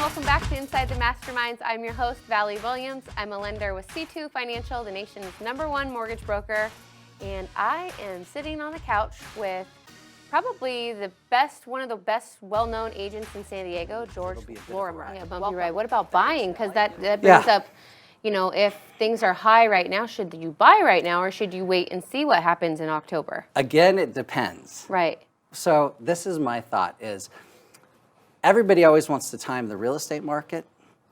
welcome back to Inside the Masterminds. I'm your host, Valerie Williams. I'm a lender with C2 Financial, the nation's #1 mortgage broker, and I am sitting on the couch with probably one of the best well-known agents in San Diego, George Lorimer. Yeah, bumpy ride. What about buying? Because that brings up, if things are high right now, should you buy right now or should you wait and see what happens in October? Again, it depends. Right. So this is my thought is, everybody always wants to time the real estate market,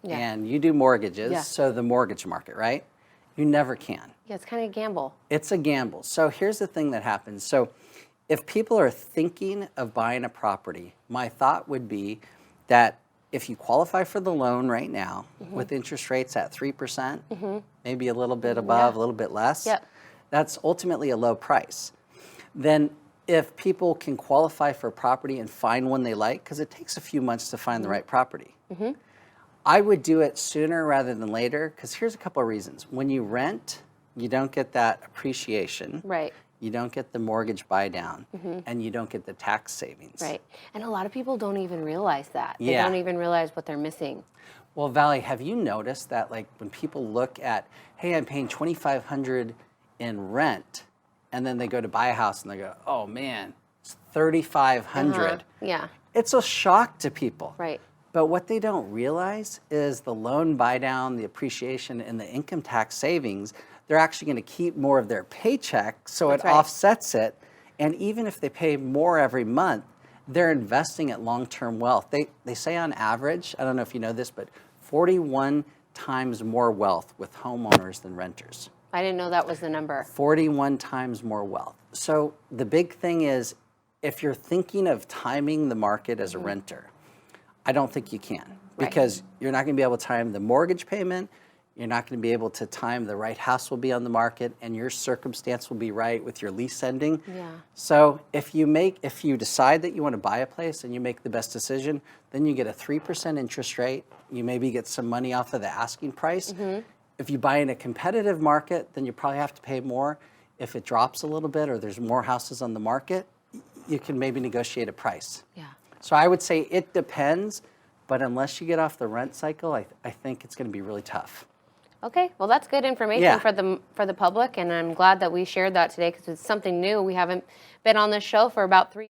and you do mortgages, so the mortgage market, right? You never can. Yeah, it's kind of a gamble. It's a gamble. So here's the thing that happens. So if people are thinking of buying a property, my thought would be that if you qualify for the loan right now with interest rates at 3%, maybe a little bit above, a little bit less, that's ultimately a low price. Then if people can qualify for a property and find one they like, because it takes a few months to find the right property, I would do it sooner rather than later, because here's a couple of reasons. When you rent, you don't get that appreciation. Right. You don't get the mortgage buy down, and you don't get the tax savings. Right. And a lot of people don't even realize that. They don't even realize what they're missing. Well, Valerie, have you noticed that, like, when people look at, hey, I'm paying $2,500 in rent, and then they go to buy a house and they go, oh man, it's $3,500. Yeah. It's a shock to people. Right. But what they don't realize is the loan buy down, the appreciation, and the income tax savings, they're actually going to keep more of their paycheck, so it offsets it. And even if they pay more every month, they're investing at long-term wealth. They say on average, I don't know if you know this, but 41 times more wealth with homeowners than renters. I didn't know that was the number. 41 times more wealth. So the big thing is, if you're thinking of timing the market as a renter, I don't think you can, because you're not going to be able to time the mortgage payment. You're not going to be able to time the right house will be on the market, and your circumstance will be right with your lease ending. Yeah. So if you decide that you want to buy a place and you make the best decision, then you get a 3% interest rate. You maybe get some money off of the asking price. If you buy in a competitive market, then you probably have to pay more. If it drops a little bit or there's more houses on the market, you can maybe negotiate a price. Yeah. So I would say it depends, but unless you get off the rent cycle, I think it's going to be really tough. Okay, well, that's good information for the public, and I'm glad that we shared that today because it's something new. We haven't been on this show for about 3